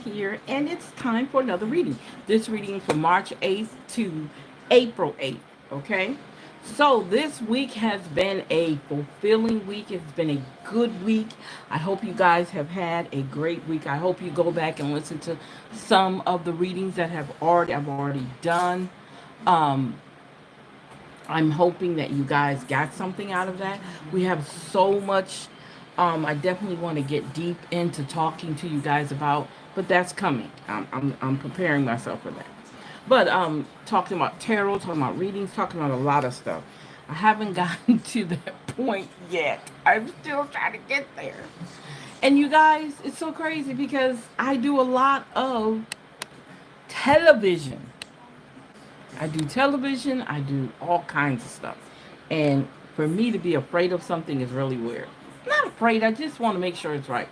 here, and it's time for another reading. This reading from March 8th to April 8th, okay? So, this week has been a fulfilling week. It's been a good week. I hope you guys have had a great week. I hope you go back and listen to some of the readings that I've already done. Um, I'm hoping that you guys got something out of that. We have so much. I definitely want to get deep into talking to you guys about, but that's coming. I'm preparing myself for that. But talking about tarot, talking about readings, talking about a lot of stuff. I haven't gotten to that point yet. I'm still trying to get there. And you guys, it's so crazy because I do a lot of television. I do television, I do all kinds of stuff. And for me to be afraid of something is really weird. Not afraid, I just want to make sure it's right.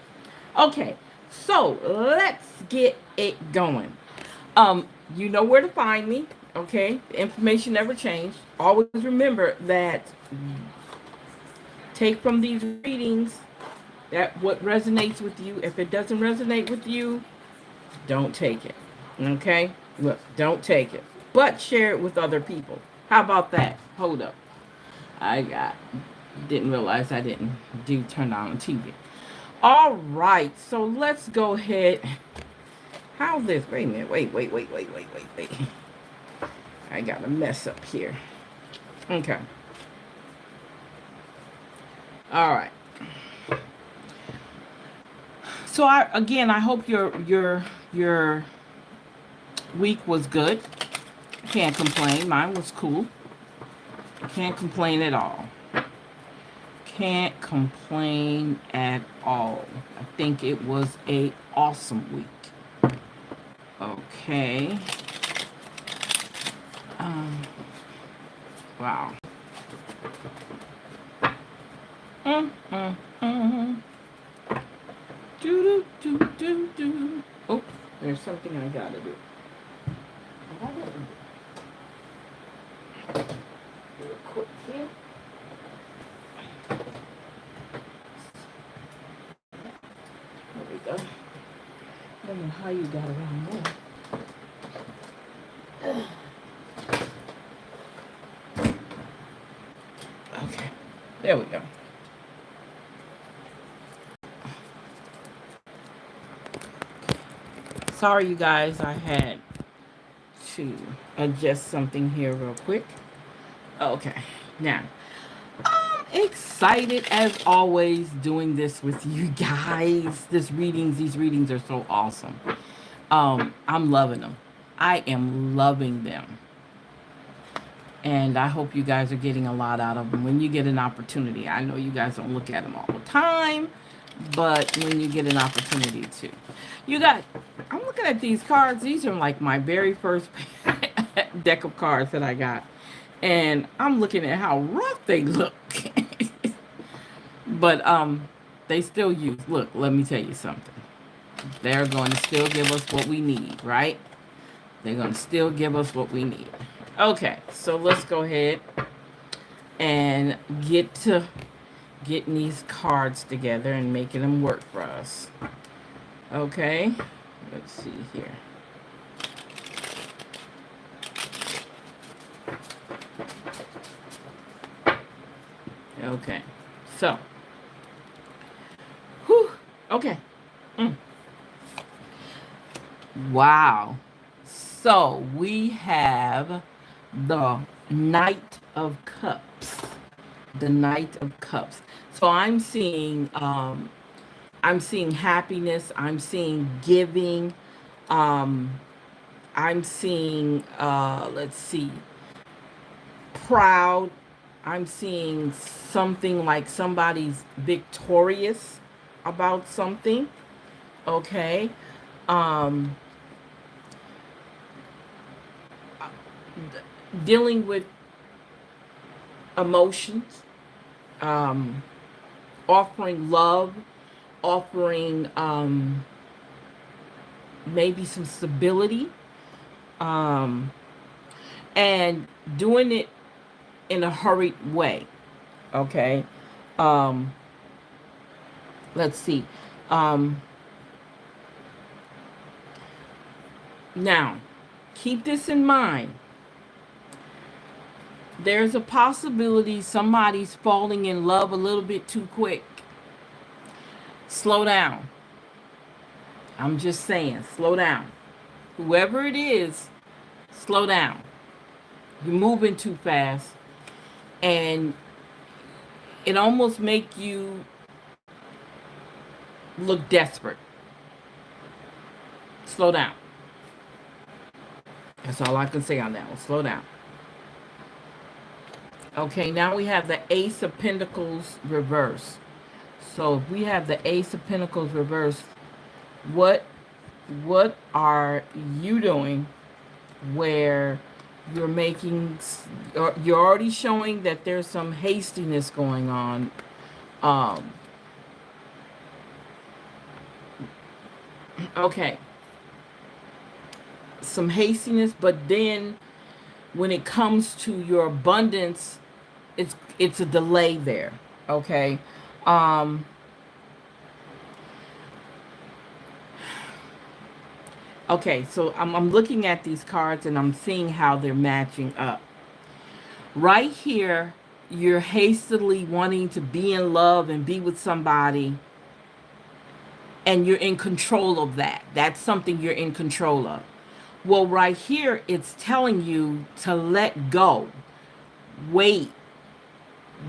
Okay, so let's get it going. You know where to find me, okay? The information never changed. Always remember that take from these readings that what resonates with you. If it doesn't resonate with you, don't take it. Okay? Look, don't take it. But share it with other people. How about that? Hold up. I got didn't realize I didn't do turn on TV. All right, so let's go ahead. How this? Wait a minute. Wait. I got a mess up here. Okay. All right. So I hope your week was good. Can't complain. Mine was cool. Can't complain at all. Can't complain at all. I think it was a awesome week. Okay. Um. Wow. Mm. Do. Oh, there's something I gotta do. Real quick here. There we go. I don't know how you got around there. Okay, there we go. Sorry, you guys, I had to adjust something here real quick. Okay, now I'm excited as always doing this with you guys. These readings are so awesome. I'm loving them. I am loving them. And I hope you guys are getting a lot out of them when you get an opportunity. I know you guys don't look at them all the time, but when you get an opportunity to. You got, I'm looking at these cards. These are like my very first deck of cards that I got. And I'm looking at how rough they look. But they still use, look, let me tell you something. They're going to still give us what we need, right? They're going to still give us what we need. Okay, so let's go ahead and get to getting these cards together and making them work for us. Okay, let's see here. Okay, so, whew, okay. Mm. Wow. So we have the Knight of Cups. The Knight of Cups. So I'm seeing happiness, I'm seeing giving, um I'm seeing let's see, proud. I'm seeing something like somebody's victorious about something, okay? Um Dealing with emotions, um offering love, offering maybe some stability, um, and doing it in a hurried way. Okay. Um, let's see. Um, Now, keep this in mind. There's a possibility somebody's falling in love a little bit too quick. Slow down. I'm just saying, slow down. Whoever it is, slow down. You're moving too fast, and it almost make you look desperate. Slow down. That's all I can say on that one. Slow down. Okay, now we have the Ace of Pentacles reverse. So if we have the Ace of Pentacles reverse, what are you doing where you're making, you're already showing that there's some hastiness going on. Okay, some hastiness, but then when it comes to your abundance, it's a delay there. Okay. Okay, so I'm looking at these cards and I'm seeing how they're matching up. Right here, you're hastily wanting to be in love and be with somebody, and you're in control of that. That's something you're in control of. Well, right here, it's telling you to let go. Wait.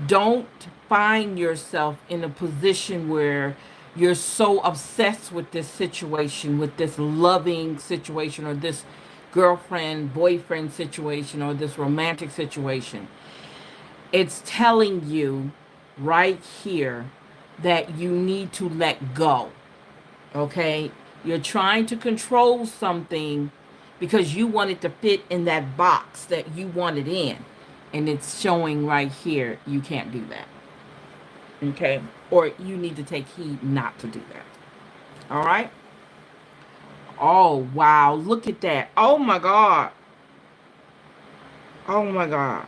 Don't find yourself in a position where you're so obsessed with this situation, with this loving situation, or this girlfriend, boyfriend situation, or this romantic situation. It's telling you right here that you need to let go. Okay? You're trying to control something because you want it to fit in that box that you want it in. And it's showing right here you can't do that. Okay? Or you need to take heed not to do that. All right? Oh, wow. Look at that. Oh, my God. Oh, my God.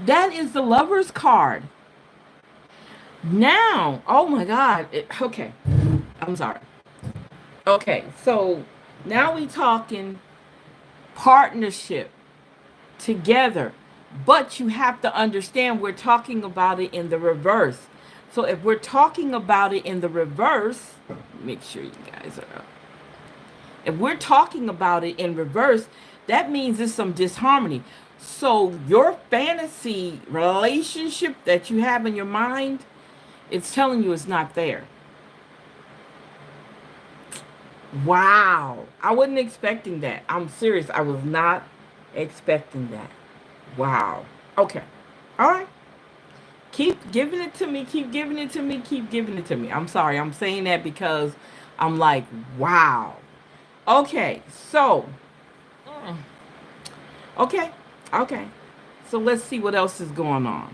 That is the Lover's card. Now, oh, my God. Okay. I'm sorry. Okay, so now we talking partnership together. But you have to understand we're talking about it in the reverse. So if we're talking about it in the reverse, make sure you guys are up. If we're talking about it in reverse, that means there's some disharmony. So your fantasy relationship that you have in your mind, it's telling you it's not there. Wow. I wasn't expecting that. I'm serious. I was not expecting that. Wow. Okay. All right. Keep giving it to me. Keep giving it to me. Keep giving it to me. I'm sorry. I'm saying that because I'm like, wow. Okay. So, okay. Okay. So let's see what else is going on.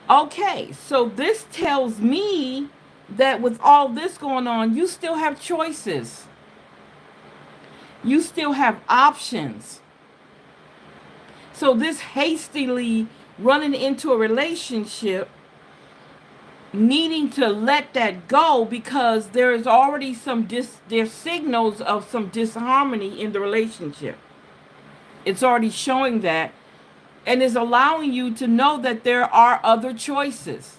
Okay. So this tells me that with all this going on, you still have choices. You still have options. So this hastily running into a relationship, needing to let that go because there is already there's signals of some disharmony in the relationship. It's already showing that, and is allowing you to know that there are other choices.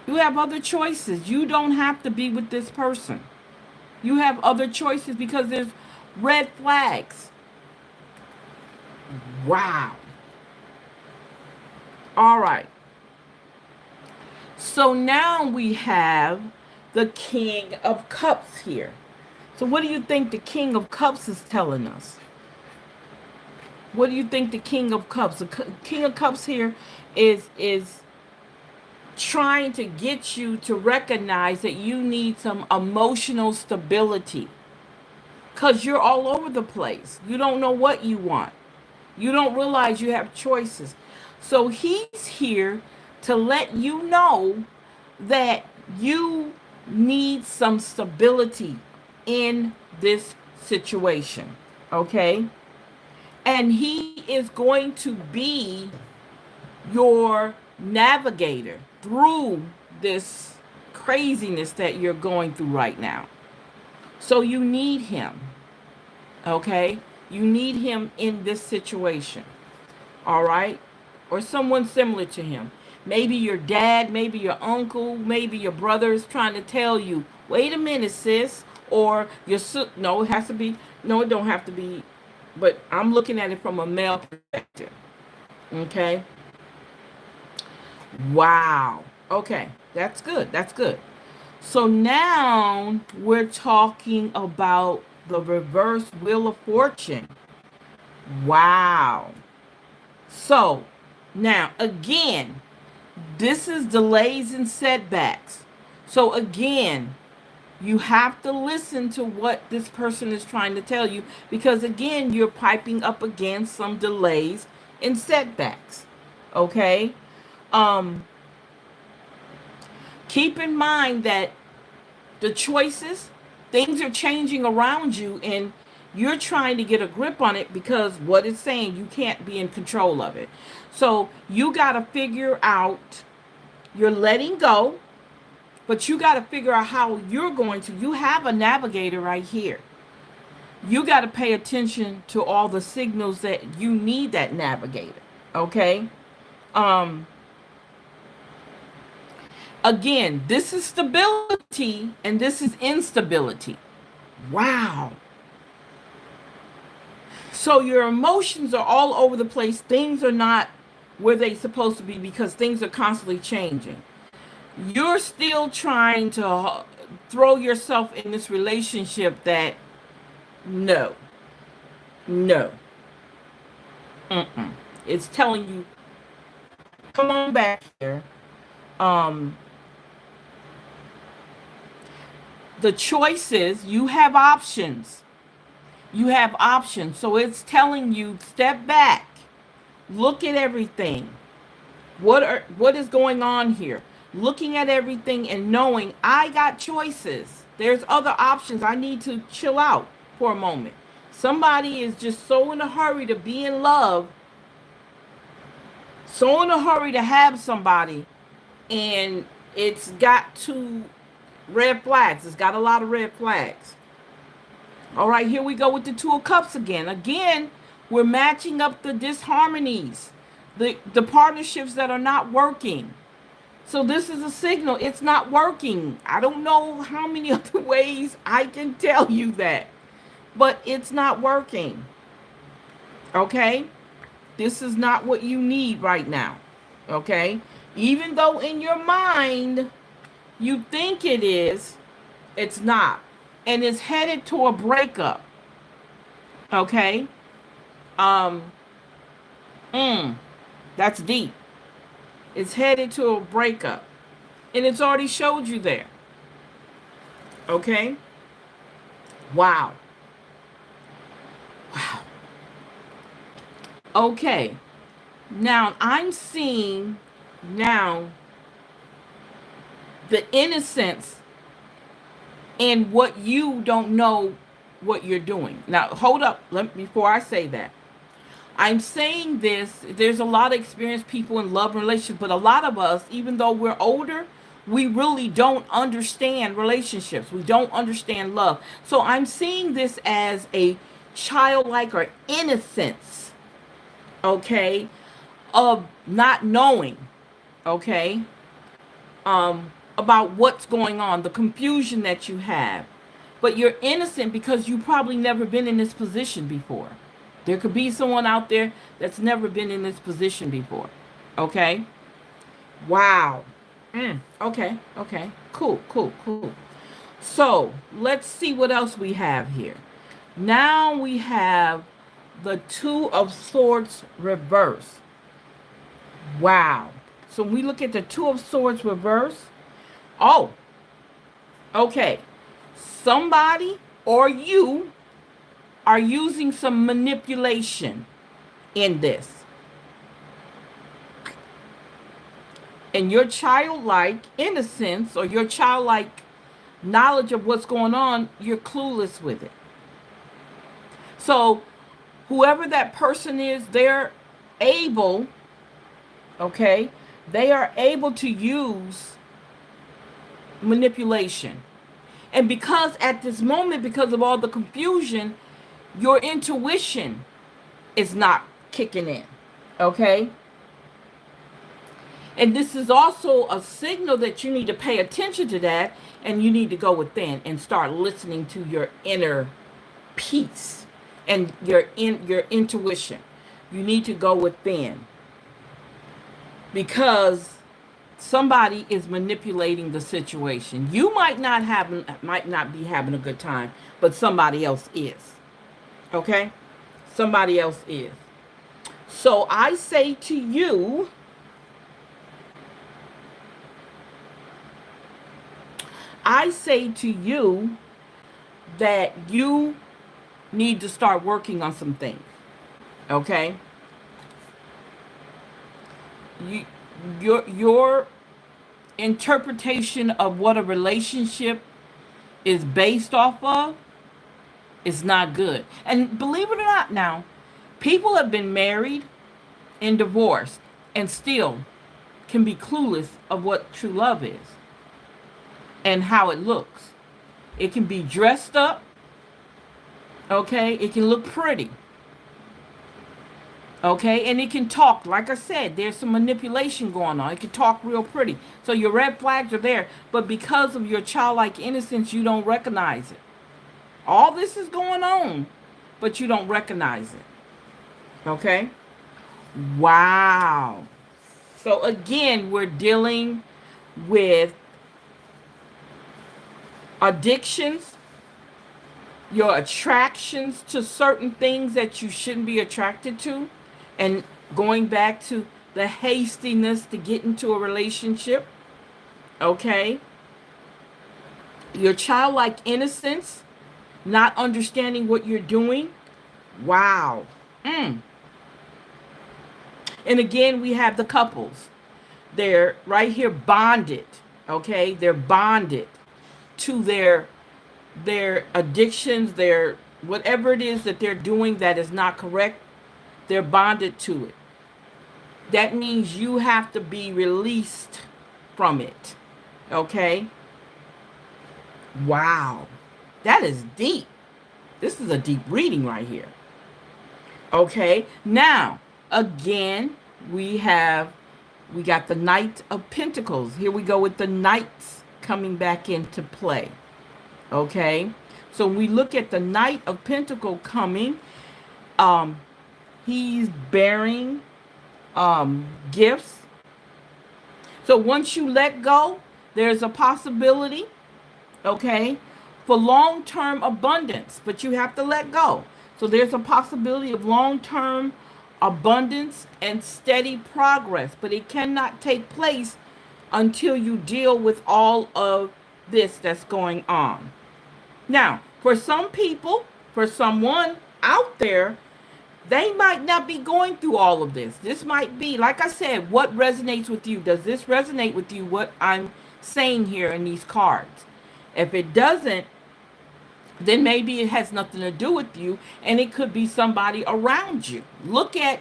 You have other choices. You don't have to be with this person. You have other choices because there's red flags. Wow. All right. So now we have the King of Cups here. So what do you think the King of Cups is telling us? What do you think the King of Cups? The King of Cups here is trying to get you to recognize that you need some emotional stability. Because you're all over the place. You don't know what you want. You don't realize you have choices. So he's here to let you know that you need some stability in this situation. Okay? And he is going to be your navigator through this craziness that you're going through right now. So you need him, okay? You need him in this situation, all right? Or someone similar to him. Maybe your dad, maybe your uncle, maybe your brother is trying to tell you, wait a minute, sis. Or your no, it has to be, no, it don't have to be, but I'm looking at it from a male perspective, okay? Wow. Okay, that's good. That's good. So now we're talking about the reverse wheel of fortune. Wow. So now again, this is delays and setbacks. So again, you have to listen to what this person is trying to tell you, because again, you're piping up against some delays and setbacks. Okay? Um Keep in mind that the choices, things are changing around you, and you're trying to get a grip on it because what it's saying, you can't be in control of it. So you got to figure out, you're letting go, but you got to figure out how you're going to. You have a navigator right here. You got to pay attention to all the signals that you need that navigator. Okay? Um, Again, this is stability and this is instability. Wow. So your emotions are all over the place. Things are not where they're supposed to be because things are constantly changing. You're still trying to throw yourself in this relationship that no, no, mm-mm. It's telling you, come on back here. Um, the choices, you have options. You have options. So it's telling you, step back, look at everything. What is going on here? Looking at everything and knowing I got choices. There's other options. I need to chill out for a moment. Somebody is just so in a hurry to be in love, so in a hurry to have somebody, and it's got two red flags. It's got a lot of red flags. All right, here we go with the Two of Cups again. Again, we're matching up the disharmonies, the partnerships that are not working. So this is a signal it's not working. I don't know how many other ways I can tell you that, but it's not working. Okay? This is not what you need right now. Okay? Even though in your mind you think it is, it's not. And it's headed to a breakup. Okay? Um that's deep. It's headed to a breakup. And it's already showed you there. Okay? Wow. Wow. Okay. Now I'm seeing now the innocence in what you don't know what you're doing. Now hold up, before I say that. I'm saying this, there's a lot of experienced people in love relationships, but a lot of us, even though we're older, we really don't understand relationships. We don't understand love. So I'm seeing this as a childlike or innocence, okay, of not knowing, okay, about what's going on, the confusion that you have. But you're innocent because you probably never been in this position before. There could be someone out there that's never been in this position before. Okay? Wow. Okay, okay. Cool, cool, cool. So, let's see what else we have here. Now we have the Two of Swords reverse. Wow. So, we look at the Two of Swords reverse. Oh, okay. Somebody or you are using some manipulation in this. And your childlike innocence or your childlike knowledge of what's going on, you're clueless with it. So, whoever that person is, they're able, okay, they are able to use manipulation. And because at this moment, because of all the confusion, your intuition is not kicking in. Okay? And this is also a signal that you need to pay attention to that, and you need to go within and start listening to your inner peace and your intuition. You need to go within, because somebody is manipulating the situation. You might not be having a good time, but somebody else is. Okay? Somebody else is. So I say to you, that you need to start working on some things. Okay? Your interpretation of what a relationship is based off of is not good. And believe it or not, now, people have been married and divorced and still can be clueless of what true love is and how it looks. It can be dressed up, okay? It can look pretty, okay? And it can talk. Like I said, there's some manipulation going on. It can talk real pretty. So your red flags are there, but because of your childlike innocence, you don't recognize it. All this is going on, but you don't recognize it, okay? Wow. So again, we're dealing with addictions, your attractions to certain things that you shouldn't be attracted to, and going back to the hastiness to get into a relationship, okay? Your childlike innocence, not understanding what you're doing. Wow. And again, we have the couples. They're right here bonded, okay? They're bonded to their addictions, their whatever it is that they're doing that is not correct. They're bonded to it. That means you have to be released from it, okay? Wow. That is deep. This is a deep reading right here. Okay, now, again, we got the Knight of Pentacles. Here we go with the Knights coming back into play. Okay, so when we look at the Knight of Pentacles coming, he's bearing gifts. So once you let go, there's a possibility, okay, for long-term abundance, but you have to let go. So there's a possibility of long-term abundance and steady progress, but it cannot take place until you deal with all of this that's going on. Now, for some people, for someone out there, they might not be going through all of this. This might be, like I said, what resonates with you? Does this resonate with you, what I'm saying here in these cards? If it doesn't, then maybe it has nothing to do with you, and it could be somebody around you. Look at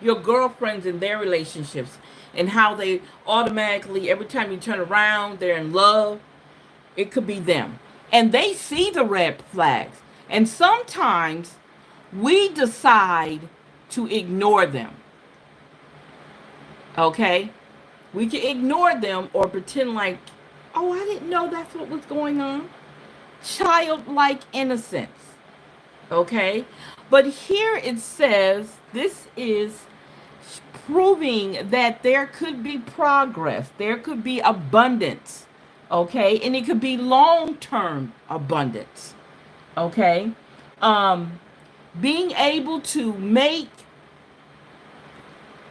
your girlfriends and their relationships and how they automatically, every time you turn around, they're in love. It could be them. And they see the red flags. And sometimes we decide to ignore them. Okay? We can ignore them or pretend like, oh, I didn't know that's what was going on. Childlike innocence. Okay? But here it says this is proving that there could be progress. There could be abundance. Okay? And it could be long-term abundance. Okay? Being able to make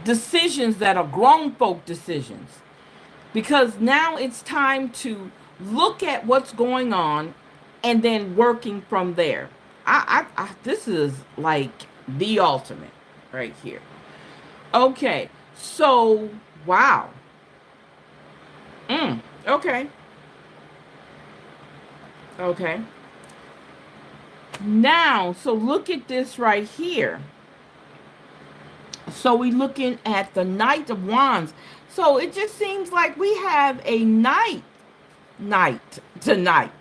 decisions that are grown folk decisions. Because now it's time to look at what's going on and then working from there. This is like the ultimate right here. Okay, so wow. Okay. Okay. Now, so look at this right here. So we're looking at the Knight of Wands. So it just seems like we have a knight tonight.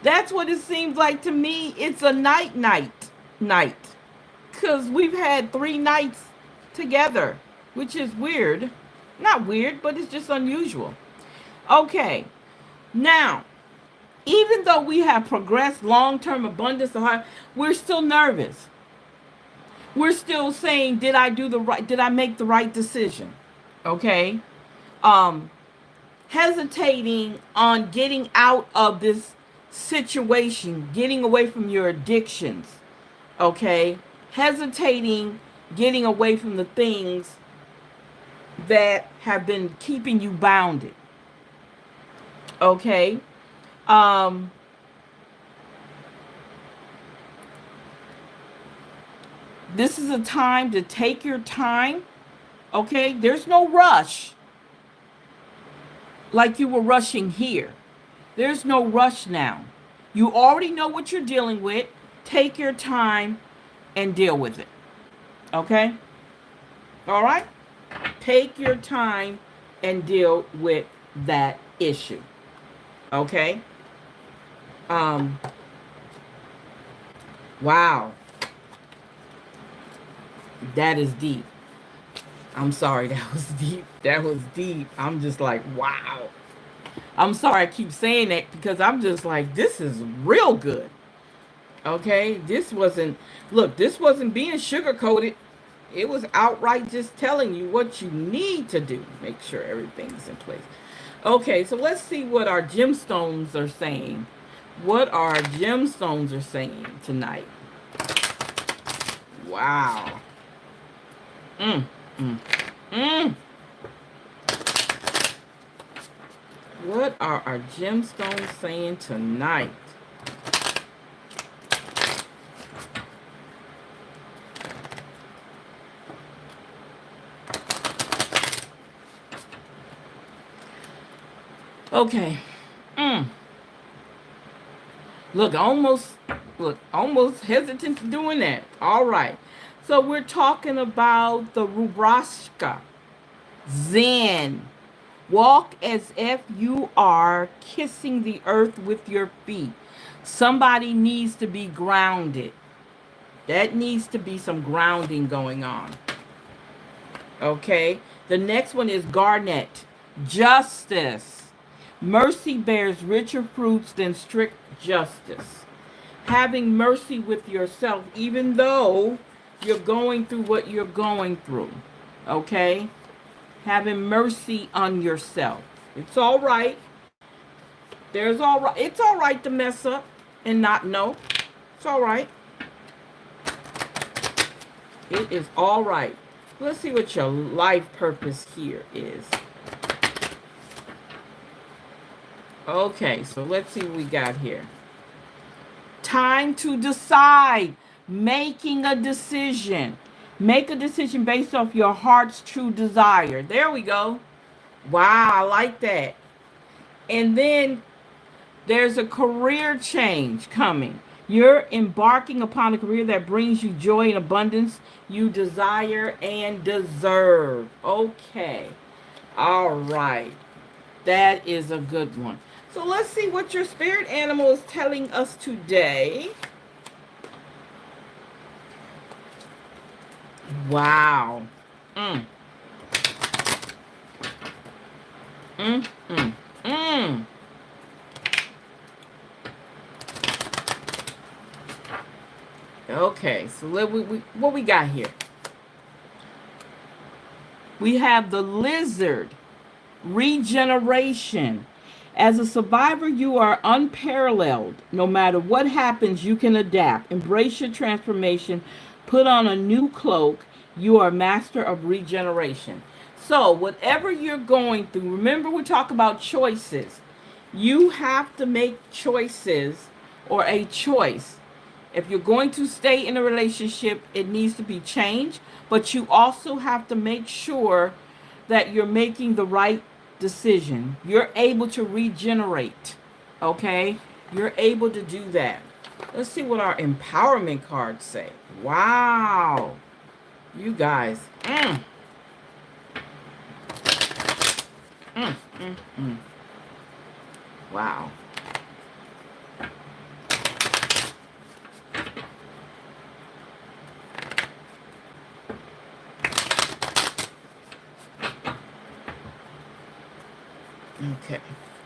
That's what it seems like to me. It's a night. Because we've had 3 nights together, which is weird. Not weird, but it's just unusual. Okay, now, even though we have progressed long-term abundance of heart, we're still nervous. We're still saying, did I make the right decision? Okay. Um, Hesitating on getting out of this situation, getting away from your addictions. Okay. Hesitating, getting away from the things that have been keeping you bounded. Okay. Um, this is a time to take your time. Okay. There's no rush like you were rushing here. There's no rush now. You already know what you're dealing with. Take your time and deal with it. Okay? All right? Take your time and deal with that issue. Okay? Um wow. That is deep. I'm sorry, that was deep. That was deep. I'm just like, wow. I'm sorry I keep saying that because I'm just like, this is real good. Okay? This wasn't being sugar coated. It was outright just telling you what you need to do. Make sure everything's in place. Okay, so let's see what our gemstones are saying. What our gemstones are saying tonight. Wow. Mm, mm, mm. What are our gemstones saying tonight? Okay. Mm. Look, almost hesitant to doing that. All right. So we're talking about the Rubrashka. Zen. Walk as if you are kissing the earth with your feet. Somebody needs to be grounded. That needs to be some grounding going on. Okay. The next one is Garnet. Justice. Mercy bears richer fruits than strict justice. Having mercy with yourself, even though you're going through what you're going through. Okay? Having mercy on yourself. It's all right. It's all right to mess up and not know. It's all right. It is all right. Let's see what your life purpose here is. Okay, so let's see what we got here. Time to decide. Making a decision. Make a decision based off your heart's true desire. There we go. Wow, I like that. And then there's a career change coming. You're embarking upon a career that brings you joy and abundance you desire and deserve. Okay. All right. That is a good one. So let's see what your spirit animal is telling us today. Wow. Mm. Mm, mm, mm. Okay, so what we got here? We have the lizard. Regeneration. As a survivor, you are unparalleled. No matter what happens, you can adapt. Embrace your transformation. Put on a new cloak. You are a master of regeneration. So, whatever you're going through, remember we talk about choices. You have to make choices or a choice. If you're going to stay in a relationship, it needs to be changed, but you also have to make sure that you're making the right decision. You're able to regenerate. Okay? You're able to do that. Let's see what our empowerment cards say. Wow. You guys. Mm. Mm, mm, mm. Wow.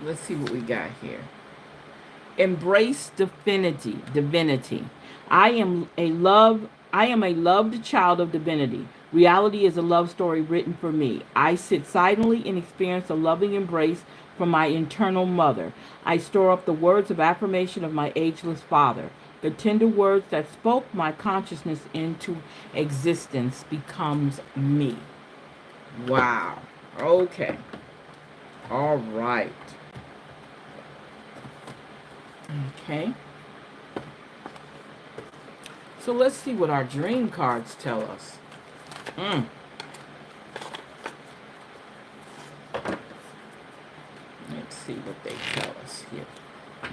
Let's see what we got here. Embrace divinity. I am a loved child of divinity. Reality is a love story written for me. I sit silently and experience a loving embrace from my internal mother. I store up the words of affirmation of my ageless father. The tender words that spoke my consciousness into existence becomes me. Wow. Okay. All right. Okay. So let's see what our dream cards tell us. Mm. Let's see what they tell us here.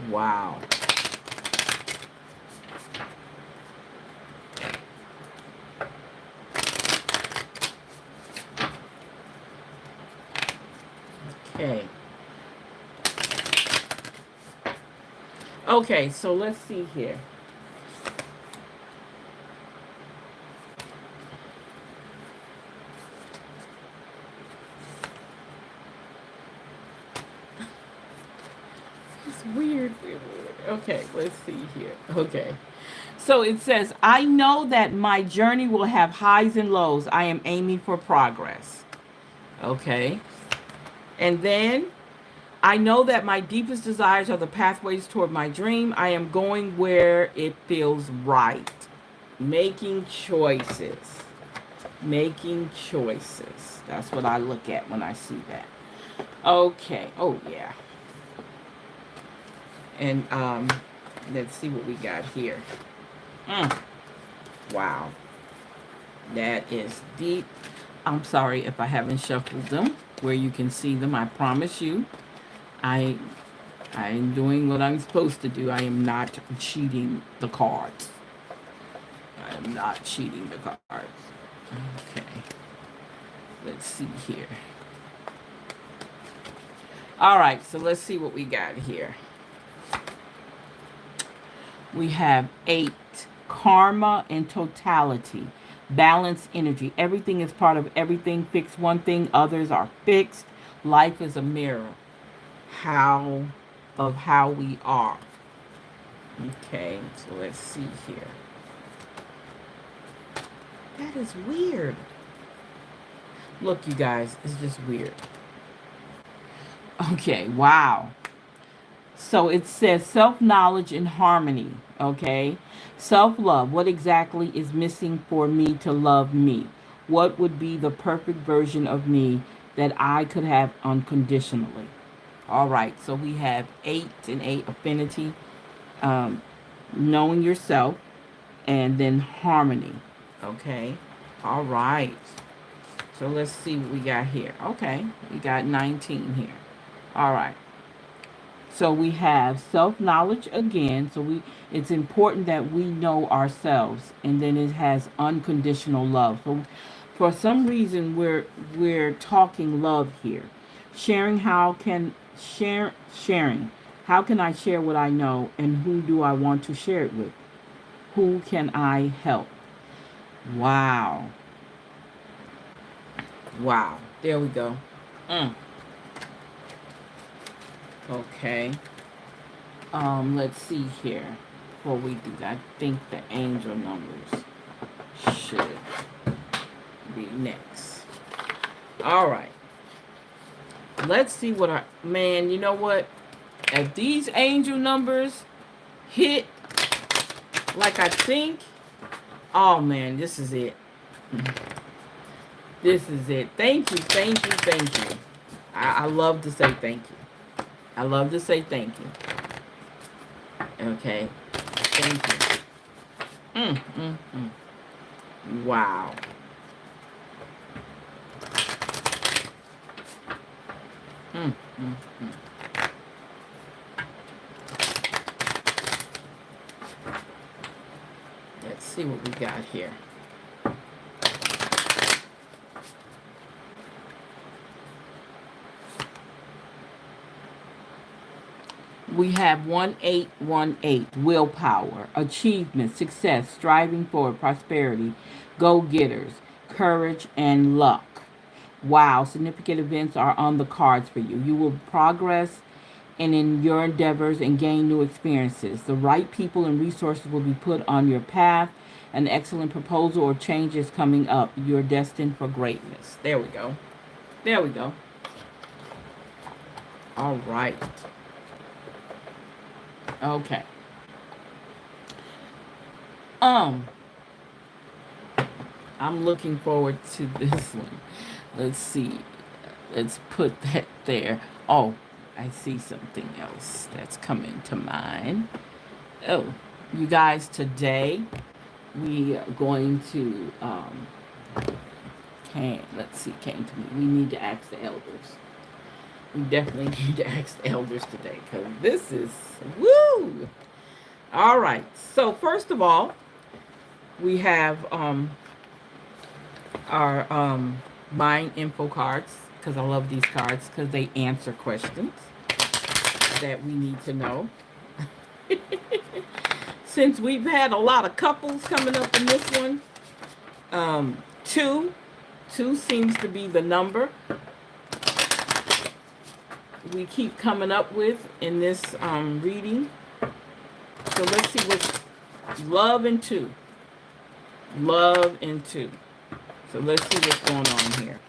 Wow. Okay. Okay, so let's see here. It's weird. Okay, let's see here. Okay. So it says, I know that my journey will have highs and lows. I am aiming for progress. Okay. And then I know that my deepest desires are the pathways toward my dream. I am going where it feels right. Making choices. Making choices. That's what I look at when I see that. Okay. Oh, yeah. And let's see what we got here. Wow. That is deep. I'm sorry if I haven't shuffled them where you can see them. I promise you, I am doing what I'm supposed to do. I am not cheating the cards. I am not cheating the cards. Okay. Let's see here. All right, so let's see what we got here. We have 8, karma and totality, balance energy. Everything is part of everything. Fix one thing, others are fixed. Life is a mirror. How we are. Okay, so let's see here. That is weird. Look, you guys, it's just weird. Okay, wow. So it says self-knowledge and harmony, okay? Self-love, what exactly is missing for me to love me? What would be the perfect version of me that I could have unconditionally? All right, so we have 8 and 8 affinity, knowing yourself, and then harmony, okay? All right. So let's see what we got here. Okay, we got 19 here. All right. So we have self-knowledge again. So it's important that we know ourselves, and then it has unconditional love. So for some reason we're talking love here. Sharing. How can I share what I know, and who do I want to share it with? Who can I help? Wow. Wow. There we go. Okay. Let's see here. Before we do that, I think the angel numbers should be next. All right. Let's see what our man. You know what? If these angel numbers hit like I think, oh man, this is it. This is it. Thank you, thank you, thank you. I love to say thank you. I love to say thank you. Okay. Thank you. Wow. Let's see what we got here. We have 1818, willpower, achievement, success, striving for prosperity, go-getters, courage, and luck. Wow, significant events are on the cards for you. You will progress and in your endeavors and gain new experiences. The right people and resources will be put on your path. An excellent proposal or change is coming up. You're destined for greatness. There we go. There we go. All right. Okay. Um, I'm looking forward to this one. Let's see. Let's put that there. Oh, I see something else that's coming to mind. Oh, you guys, today we are going to let's see, came to me. We need to ask the elders. We definitely need to ask the elders today because this is woo. All right. So first of all, we have our mind info cards because I love these cards because they answer questions that we need to know. Since we've had a lot of couples coming up in this one, two seems to be the number we keep coming up with in this reading. So let's see what's love and two. Love and two. So let's see what's going on here.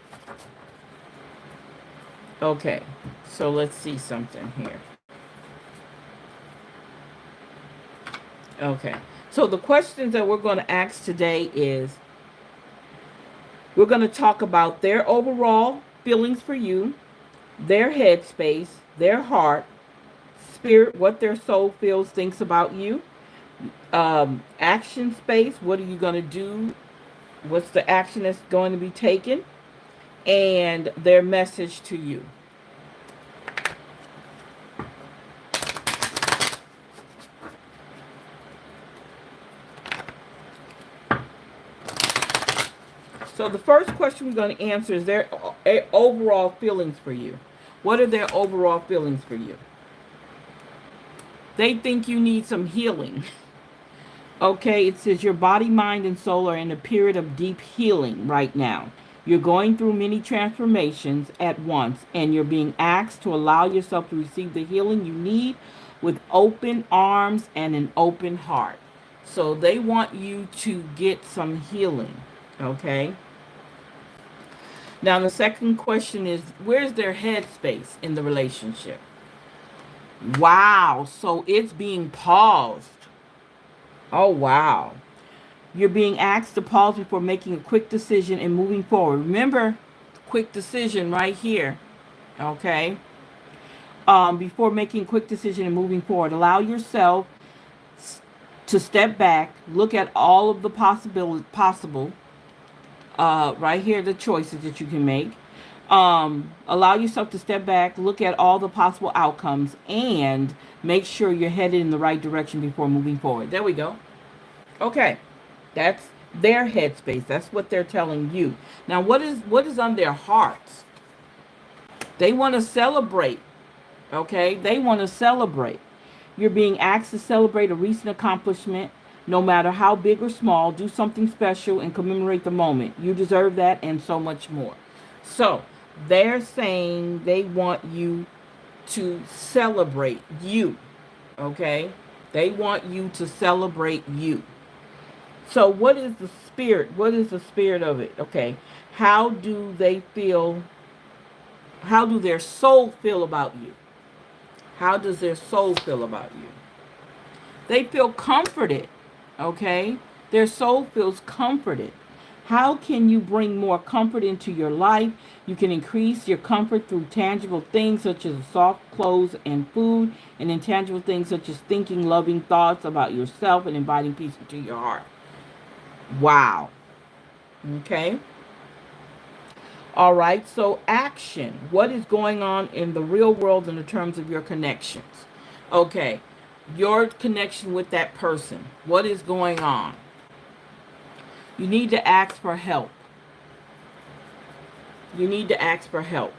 Okay, so let's see something here. Okay, so the questions that we're going to ask today is, we're going to talk about their overall feelings for you, their headspace, their heart, spirit, what their soul feels, thinks about you, action space, what are you going to do, what's the action that's going to be taken, and their message to you. So the first question we're going to answer is their overall feelings for you. What are their overall feelings for you? They think you need some healing. Okay, it says your body, mind, and soul are in a period of deep healing right now. You're going through many transformations at once, and you're being asked to allow yourself to receive the healing you need with open arms and an open heart. So they want you to get some healing, okay? Now, the second question is, where's their headspace in the relationship? Wow, so it's being paused. Oh, wow. You're being asked to pause before making a quick decision and moving forward. Remember, quick decision right here, okay? Before making a quick decision and moving forward, allow yourself to step back, look at all of the possible, right here, the choices that you can make. Allow yourself to step back, look at all the possible outcomes, and make sure you're headed in the right direction before moving forward. There we go. Okay. That's their headspace. That's what they're telling you. Now, what is on their hearts? They want to celebrate. Okay? They want to celebrate. You're being asked to celebrate a recent accomplishment, no matter how big or small. Do something special and commemorate the moment. You deserve that and so much more. So, they're saying they want you to celebrate you. Okay? They want you to celebrate you. So what is the spirit? What is the spirit of it? Okay. How do they feel? How do their soul feel about you? How does their soul feel about you? They feel comforted. Okay. Their soul feels comforted. How can you bring more comfort into your life? You can increase your comfort through tangible things such as soft clothes and food, and intangible things such as thinking loving thoughts about yourself and inviting peace into your heart. Wow. Okay. All right. So action. What is going on in the real world in the terms of your connections? Okay. Your connection with that person. What is going on? You need to ask for help. You need to ask for help.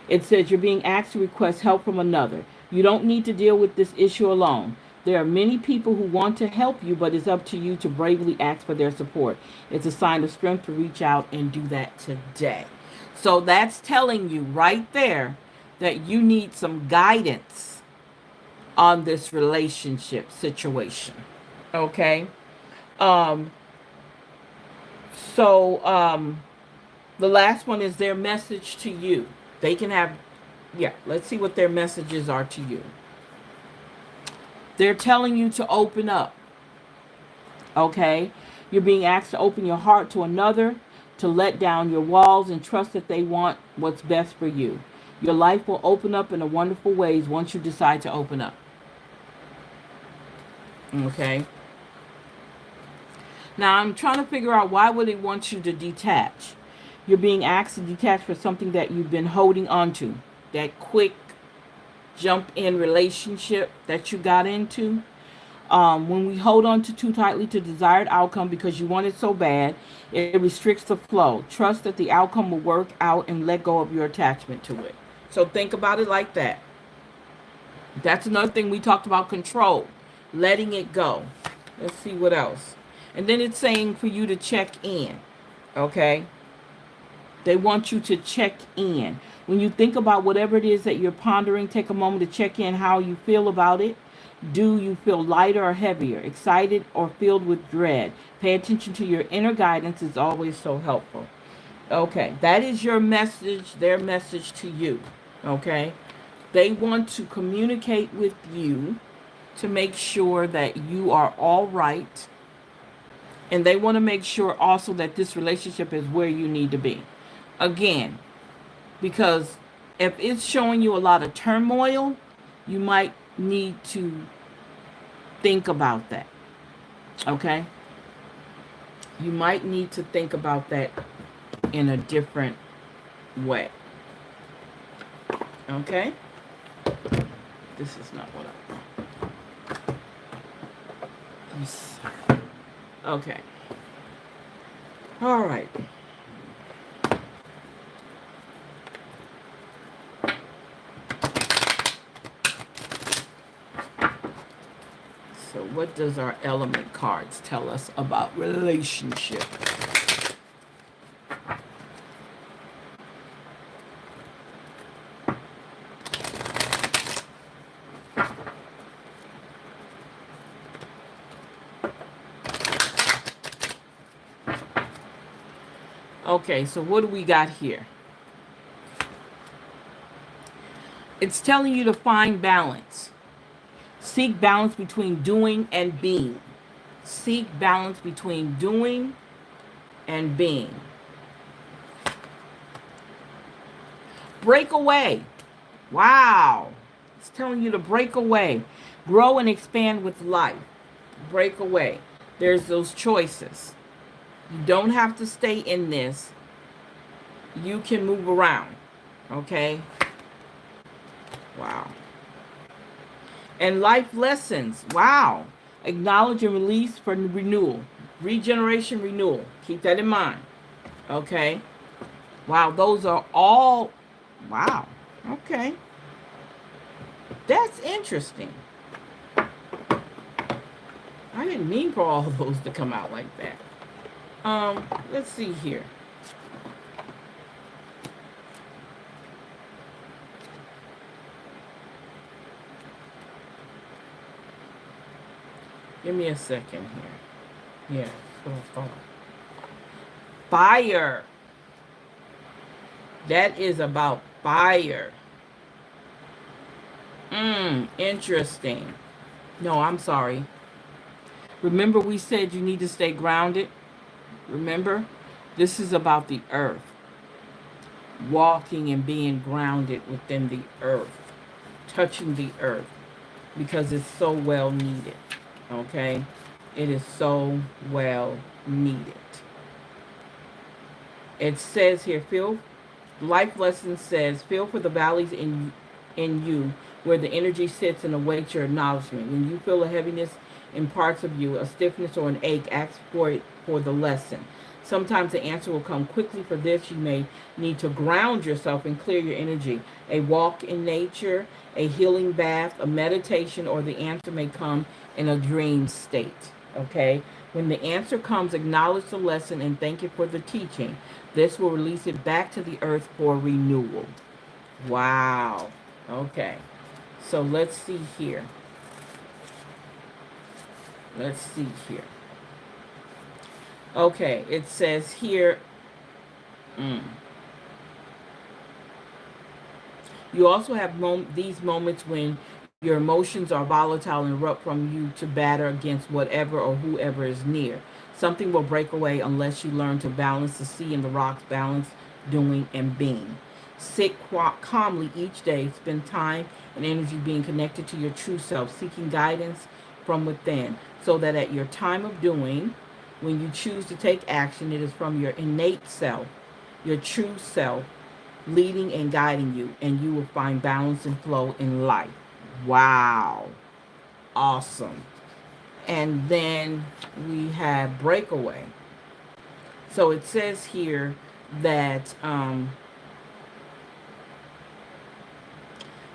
It says you're being asked to request help from another. You don't need to deal with this issue alone. There are many people who want to help you, but it's up to you to bravely ask for their support. It's a sign of strength to reach out and do that today. So that's telling you right there that you need some guidance on this relationship situation. Okay. Um, so the last one is their message to you. They can have, yeah, let's see what their messages are to you. They're telling you to open up. Okay. You're being asked to open your heart to another, to let down your walls and trust that they want what's best for you. Your life will open up in a wonderful ways once you decide to open up. Okay. Now I'm trying to figure out why would it want you to detach. You're being asked to detach for something that you've been holding on to. That quick jump in relationship that you got into. When we hold on to too tightly to desired outcome because you want it so bad, it restricts the flow. Trust that the outcome will work out and let go of your attachment to it. So think about it like that. That's another thing we talked about, control, letting it go. Let's see what else. And then it's saying for you to check in. Okay? They want you to check in. When you think about whatever it is that you're pondering, take a moment to check in how you feel about it. Do you feel lighter or heavier, excited or filled with dread? Pay attention to your inner guidance is always so helpful. Okay, that is your message, their message to you. Okay? They want to communicate with you to make sure that you are all right. And they want to make sure also that this relationship is where you need to be. Again, because if it's showing you a lot of turmoil, you might need to think about that. Okay? You might need to think about that in a different way. Okay? This is not what I want. Okay. All right. So what does our element cards tell us about relationship? Okay, so what do we got here? It's telling you to find balance. Seek balance between doing and being. Seek balance between doing and being. Break away. Wow. It's telling you to break away. Grow and expand with life. Break away. There's those choices. You don't have to stay in this. You can move around. Okay? Wow. And life lessons. Wow. Acknowledge and release for renewal. Regeneration, renewal. Keep that in mind. Okay? Wow, those are all... Wow. Okay. That's interesting. I didn't mean for all of those to come out like that. Let's see here. Give me a second here. Yeah, so fire. That is about fire. Interesting. No, I'm sorry. Remember we said you need to stay grounded? Remember? This is about the earth. Walking and being grounded within the earth. Touching the earth. Because it's so well needed. Okay? It is so well needed. It says here, life lesson says, feel for the valleys in you where the energy sits and awaits your acknowledgement. When you feel a heaviness in parts of you, a stiffness or an ache, ask for it for the lesson. Sometimes the answer will come quickly. For this, you may need to ground yourself and clear your energy. A walk in nature, a healing bath, a meditation, or the answer may come in a dream state. Okay? When the answer comes, acknowledge the lesson and thank it for the teaching. This will release it back to the earth for renewal. Wow. Okay. So let's see here. Let's see here. Okay, it says here, mm, you also have these moments when your emotions are volatile and erupt from you to batter against whatever or whoever is near. Something will break away unless you learn to balance the sea and the rocks, balance doing and being. Sit calmly each day. Spend time and energy being connected to your true self, seeking guidance from within, so that at your time of doing, when you choose to take action, it is from your innate self, your true self, leading and guiding you, and you will find balance and flow in life. Wow. Awesome. And then we have breakaway. So it says here that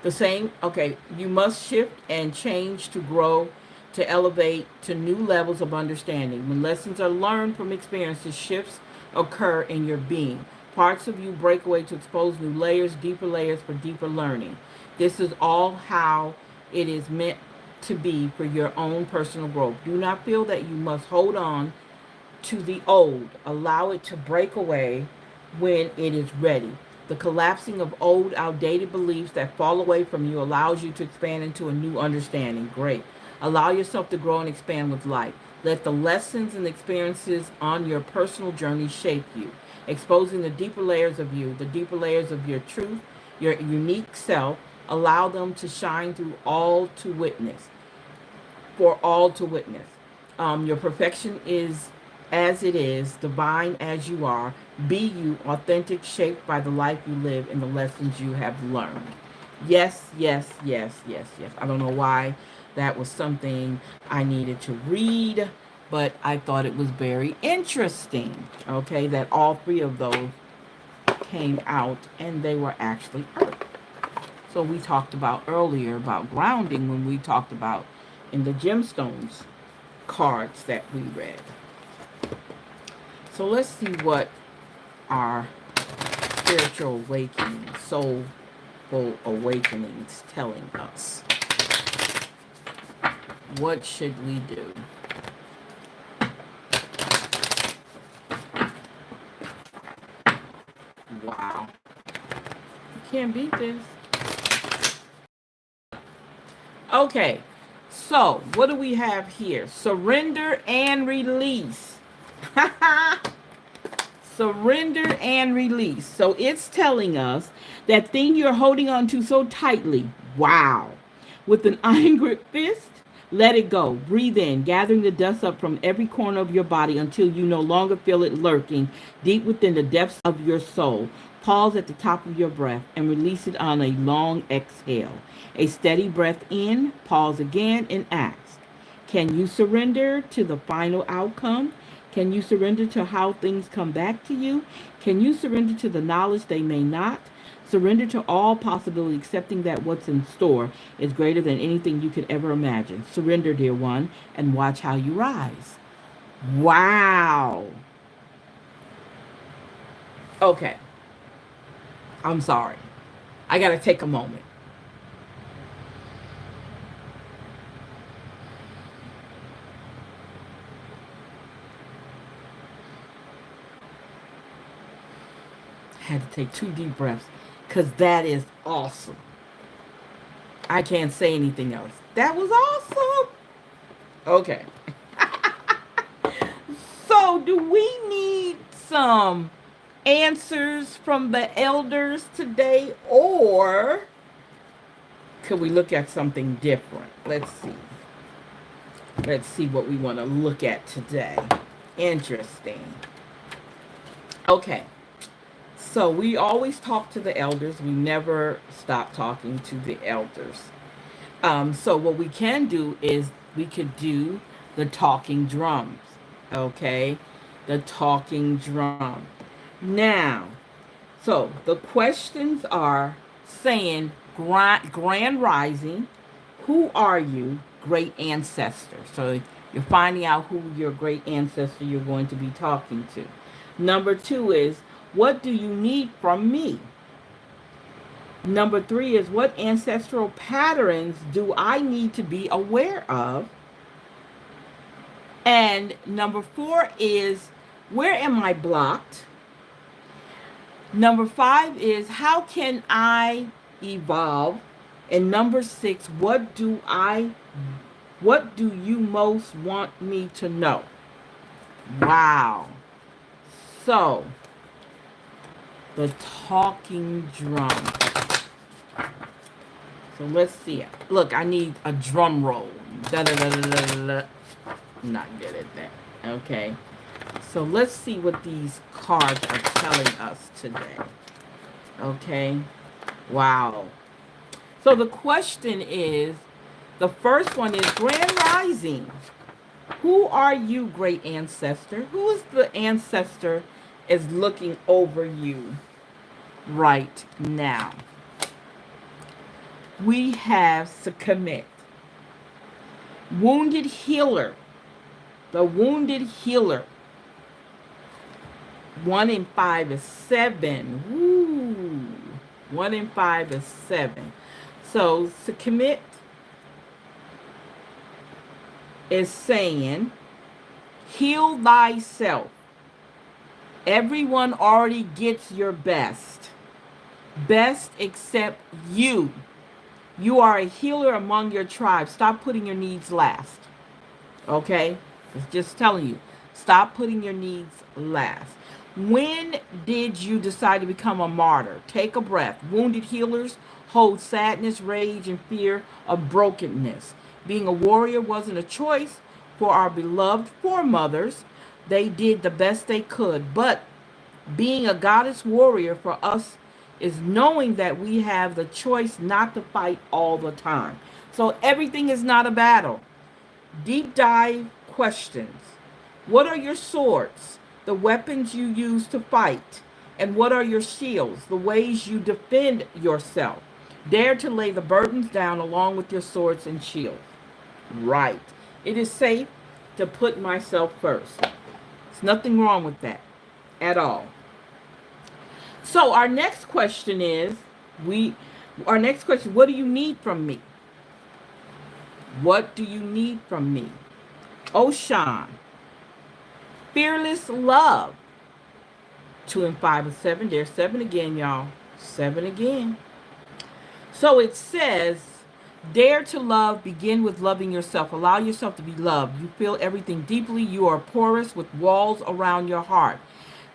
the same, okay, you must shift and change to grow, to elevate to new levels of understanding. When lessons are learned from experiences, shifts occur in your being. Parts of you break away to expose new layers for deeper learning. This is all how it is meant to be for your own personal growth. Do not feel that you must hold on to the old. Allow it to break away when it is ready. The collapsing of old, outdated beliefs that fall away from you allows you to expand into a new understanding. Great. Allow yourself to grow and expand with life. Let the lessons and experiences on your personal journey shape you, exposing the deeper layers of you, the deeper layers of your truth, your unique self. Allow them to shine through all to witness, for all to witness. Your perfection is as it is, divine as you are. Be you, authentic, shaped by the life you live and the lessons you have learned. Yes, yes, yes, yes, yes. I don't know why that was something I needed to read, but I thought it was very interesting. Okay, that all three of those came out and they were actually earth. So we talked about earlier about grounding when we talked about in the gemstones cards that we read. So let's see what our spiritual awakening, soulful awakenings telling us. What should we do? Wow. You can't beat this. Okay. So, what do we have here? Surrender and release. Surrender and release. So it's telling us that thing you're holding on to so tightly. Wow. With an iron grip fist, let it go. Breathe in, gathering the dust up from every corner of your body until you no longer feel it lurking deep within the depths of your soul. Pause at the top of your breath and release it on a long exhale. A steady breath in, pause again, and ask, can you surrender to the final outcome? Can you surrender to how things come back to you? Can you surrender to the knowledge they may not? Surrender to all possibility, accepting that what's in store is greater than anything you could ever imagine. Surrender, dear one, and watch how you rise. Wow. Okay. I'm sorry. I got to take a moment. Had to take 2 deep breaths because that is awesome. I can't say anything else. That was awesome. Okay. So, do we need some answers from the elders today, or could we look at something different? Let's see. Let's see what we want to look at today. Interesting. Okay. So we always talk to the elders. We never stop talking to the elders. So what we can do is we could do the talking drums. Okay, the talking drum. Now, so the questions are saying grand rising. Who are you, great ancestor? So you're finding out who your great ancestor you're going to be talking to. Number 2 is, what do you need from me? Number 3 is what ancestral patterns do I need to be aware of? And number 4 is where am I blocked? Number 5 is how can I evolve? And number 6, what do you most want me to know? Wow. So, the talking drum. So let's see it. Look, I need a drum roll. Da da da da da da. Da. Not good at that. Okay. So let's see what these cards are telling us today. Okay. Wow. So the question is, the first one is Grand Rising. Who are you, great ancestor? Who is the ancestor is looking over you right now? We have Sekhmet, wounded healer, the wounded healer. 1 in 5 is 7. Woo! 1 in 5 is 7. So Sekhmet is saying, heal thyself. Everyone already gets your best. Best except you. You are a healer among your tribe. Stop putting your needs last. Okay? It's just telling you. Stop putting your needs last. When did you decide to become a martyr? Take a breath. Wounded healers hold sadness, rage, and fear of brokenness. Being a warrior wasn't a choice for our beloved foremothers. They did the best they could. But being a goddess warrior for us is knowing that we have the choice not to fight all the time. So everything is not a battle. Deep dive questions. What are your swords? The weapons you use to fight. And what are your shields? The ways you defend yourself. Dare to lay the burdens down along with your swords and shields. Right. It is safe to put myself first. There's nothing wrong with that at all. So our next question is, what do you need from me? What do you need from me? Oshan, fearless love. 2 and 5 and 7. There's 7 again, y'all. 7 again. So it says, dare to love, begin with loving yourself. Allow yourself to be loved. You feel everything deeply. You are porous with walls around your heart.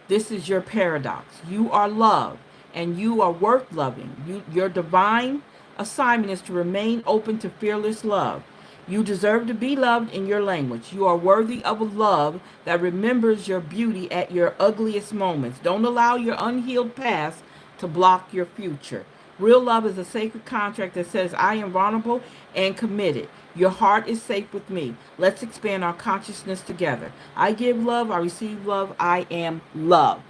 This is your paradox. You are loved and you are worth loving. Your divine assignment is to remain open to fearless love. You deserve to be loved in your language. You are worthy of a love that remembers your beauty at your ugliest moments. Don't allow your unhealed past to block your future. Real love is a sacred contract that says, I am vulnerable and committed. Your heart is safe with me. Let's expand our consciousness together. I give love, I receive love, I am love.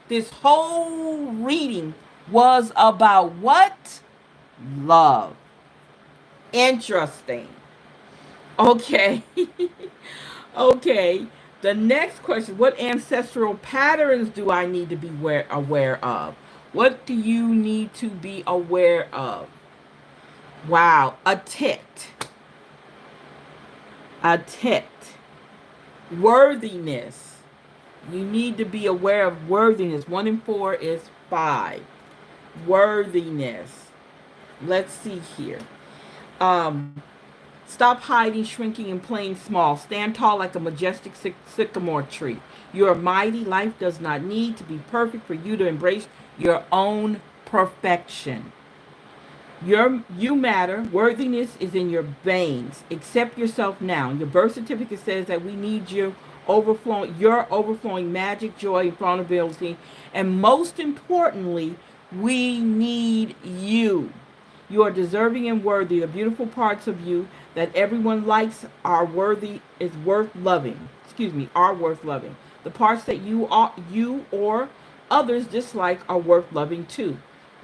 This whole reading was about what? Love. Interesting. Okay. Okay. The next question, what ancestral patterns do I need to be aware of? What do you need to be aware of? Wow. A tit. A tit. Worthiness. You need to be aware of worthiness. 1 and 4 is 5. Worthiness. Let's see here. Stop hiding, shrinking, and playing small. Stand tall like a majestic sycamore tree. You are mighty. Life does not need to be perfect for you to embrace your own perfection. You matter. Worthiness is in your veins. Accept yourself now. Your birth certificate says that we need your overflowing magic, joy, and vulnerability. And most importantly, we need you. You are deserving and worthy. The beautiful parts of you that everyone likes are worth loving. Are worth loving. The parts that you or others dislike are worth loving too.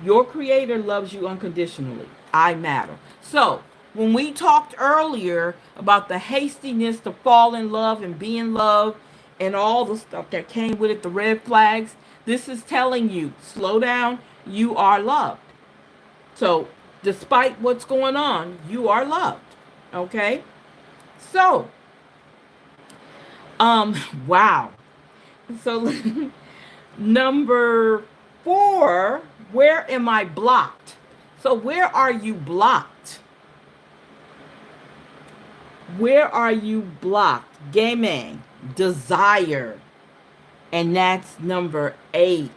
Your creator loves you unconditionally. I matter. So, when we talked earlier about the hastiness to fall in love and be in love and all the stuff that came with it, the red flags, this is telling you, slow down, you are loved. So, despite what's going on, you are loved. Okay? So, um, wow. So, number 4, where am I blocked? So, where are you blocked? Where are you blocked? Gaming, desire. And that's number 8.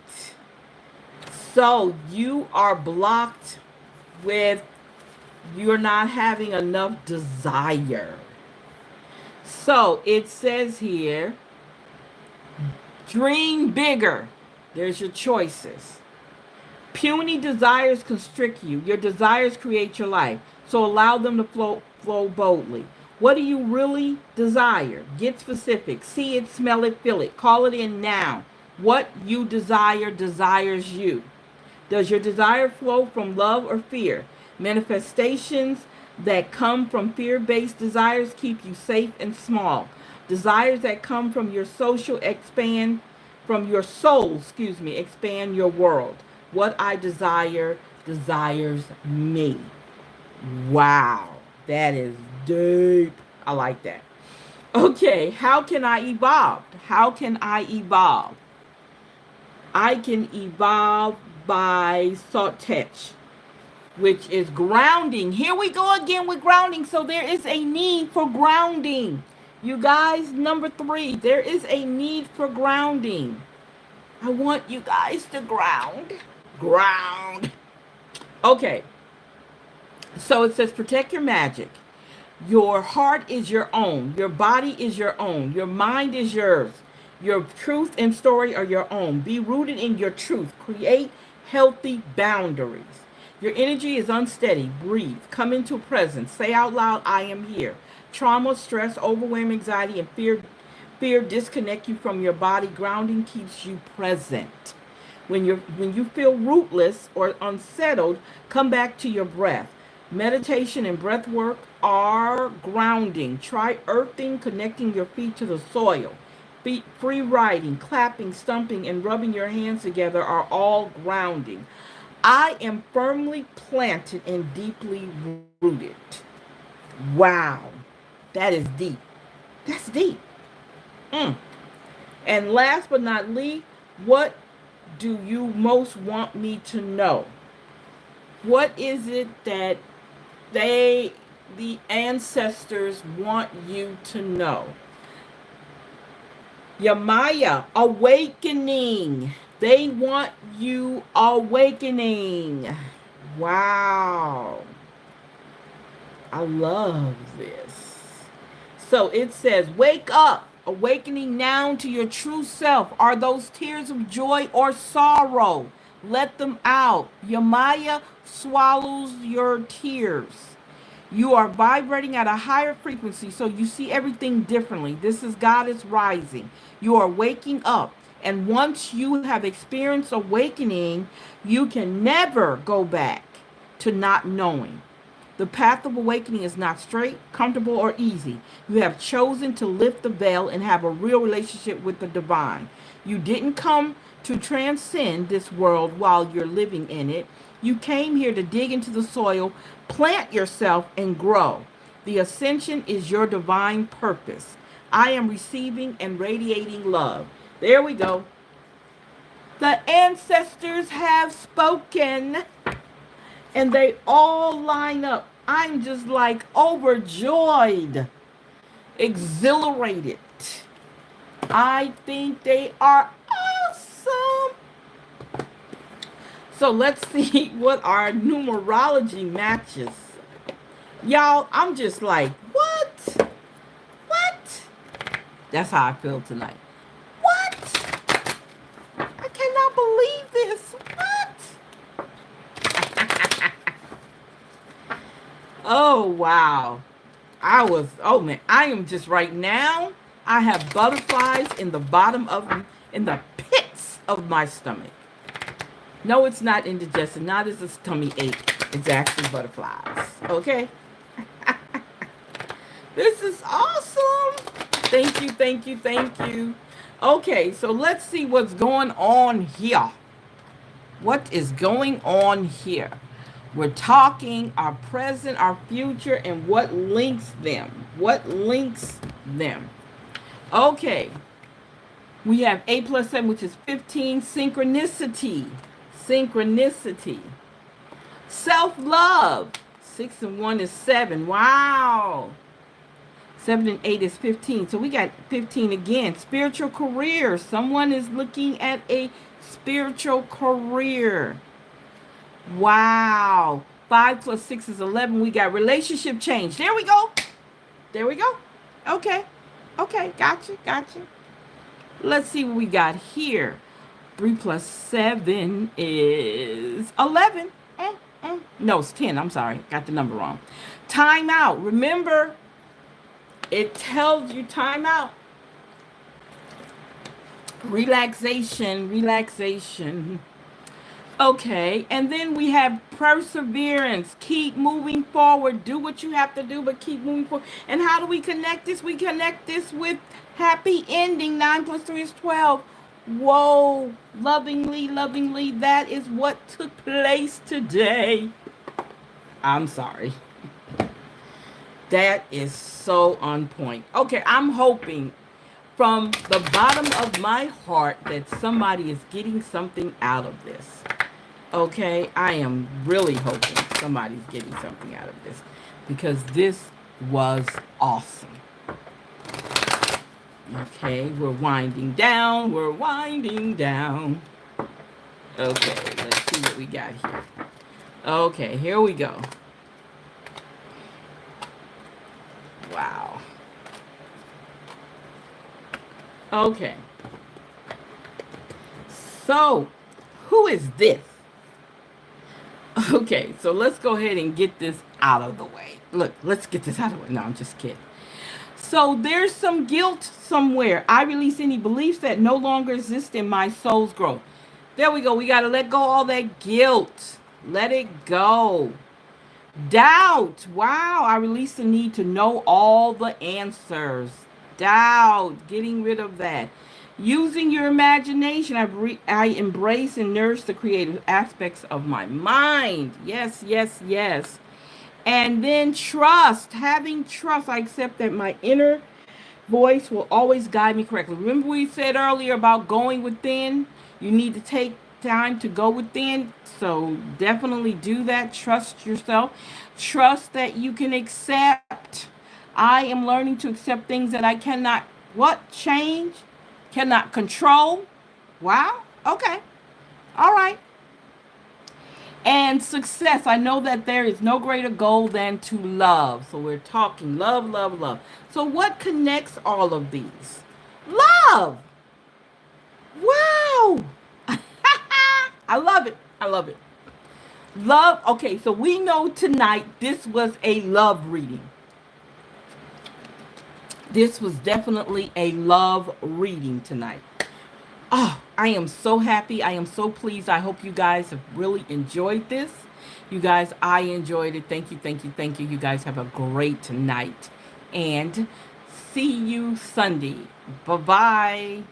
So, you are blocked with you're not having enough desire. So, it says here, dream bigger. There's your choices. Puny desires constrict you. Your desires create your life. So allow them to flow boldly. What do you really desire? Get specific. See it, smell it, feel it. Call it in now. What you desire desires you. Does your desire flow from love or fear? Manifestations that come from fear-based desires keep you safe and small. Desires that come from your social expand from your soul, expand your world. What I desire desires me. Wow, that is deep. I like that. Okay, how can I evolve? How can I evolve? I can evolve by Sotech, which is grounding. Here we go again with grounding. So there is a need for grounding. You guys, number 3, there is a need for grounding. I want you guys to ground. Ground. Okay. So it says protect your magic. Your heart is your own. Your body is your own. Your mind is yours. Your truth and story are your own. Be rooted in your truth. Create healthy boundaries. Your energy is unsteady. Breathe. Come into presence. Say out loud, I am here. Trauma, stress, overwhelm, anxiety, and fear disconnect you from your body. Grounding keeps you present. When you feel rootless or unsettled, come back to your breath. Meditation and breath work are grounding. Try earthing, connecting your feet to the soil. Feet free riding, clapping, stumping, and rubbing your hands together are all grounding. I am firmly planted and deeply rooted. Wow. That is deep. That's deep. And last but not least, what do you most want me to know? What is it that the ancestors want you to know? Yamaya, awakening. They want you awakening. Wow. I love this. So it says, wake up, awakening now to your true self. Are those tears of joy or sorrow? Let them out. Yamaya swallows your tears. You are vibrating at a higher frequency, so you see everything differently. This is God is rising. You are waking up. And once you have experienced awakening, you can never go back to not knowing. The path of awakening is not straight, comfortable, or easy. You have chosen to lift the veil and have a real relationship with the divine. You didn't come to transcend this world while you're living in it. You came here to dig into the soil, plant yourself, and grow. The ascension is your divine purpose. I am receiving and radiating love. There we go. The ancestors have spoken, and they all line up. I'm just like overjoyed, exhilarated. I think they are awesome. So let's see what our numerology matches. Y'all, I'm just like, what? What? That's how I feel tonight. What? I cannot believe this. What? Oh, wow. Oh man, I am just right now, I have butterflies in the pits of my stomach. No, it's not indigestion, not as a tummy ache. It's actually butterflies. Okay? This is awesome. Thank you, thank you, thank you. Okay, so let's see what's going on here. What is going on here? We're talking our present, our future, and what links them. What links them. Okay. We have 8 plus 7, which is 15. Synchronicity. Synchronicity. Self-love. 6 and 1 is 7. Wow. 7 and 8 is 15. So we got 15 again. Spiritual career. Someone is looking at a spiritual career. Wow. 5 plus 6 is 11. We got relationship change. There we go. There we go. Okay. Okay. Gotcha. Gotcha. Let's see what we got here. 3 plus 7 is 11. No, it's 10. I'm sorry. Got the number wrong. Time out. Remember, it tells you time out. Relaxation. Relaxation. Okay, and then we have perseverance. Keep moving forward. Do what you have to do, but keep moving forward. And how do we connect this? We connect this with happy ending. 9 plus 3 is 12. Whoa, lovingly, lovingly. That is what took place today. I'm sorry. That is so on point. Okay, I'm hoping from the bottom of my heart that somebody is getting something out of this. Okay, I am really hoping somebody's getting something out of this because this was awesome. Okay, we're winding down. We're winding down. Okay, let's see what we got here. Okay, here we go. Wow. Okay. So, who is this? Okay, so let's go ahead and get this out of the way. Look, let's get this out of the way. No, I'm just kidding. So there's some guilt somewhere. I release any beliefs that no longer exist in my soul's growth. There we go. We got to let go all that guilt. Let it go. Doubt. Wow, I release the need to know all the answers. Doubt. Getting rid of that. Using your imagination, I embrace and nourish the creative aspects of my mind. Yes, yes, yes. And then trust. Having trust, I accept that my inner voice will always guide me correctly. Remember we said earlier about going within? You need to take time to go within. So definitely do that. Trust yourself. Trust that you can accept. I am learning to accept things that I cannot, change? Cannot control. Wow. Okay. All right. And success. I know that there is no greater goal than to love. So we're talking love, love, love. So what connects all of these? Love. Wow. I love it. I love it. Love. Okay, so we know tonight this was a love reading. This was definitely a love reading tonight. Oh, I am so happy. I am so pleased. I hope you guys have really enjoyed this. You guys, I enjoyed it. Thank you, thank you, thank you. You guys have a great night. And see you Sunday. Bye-bye.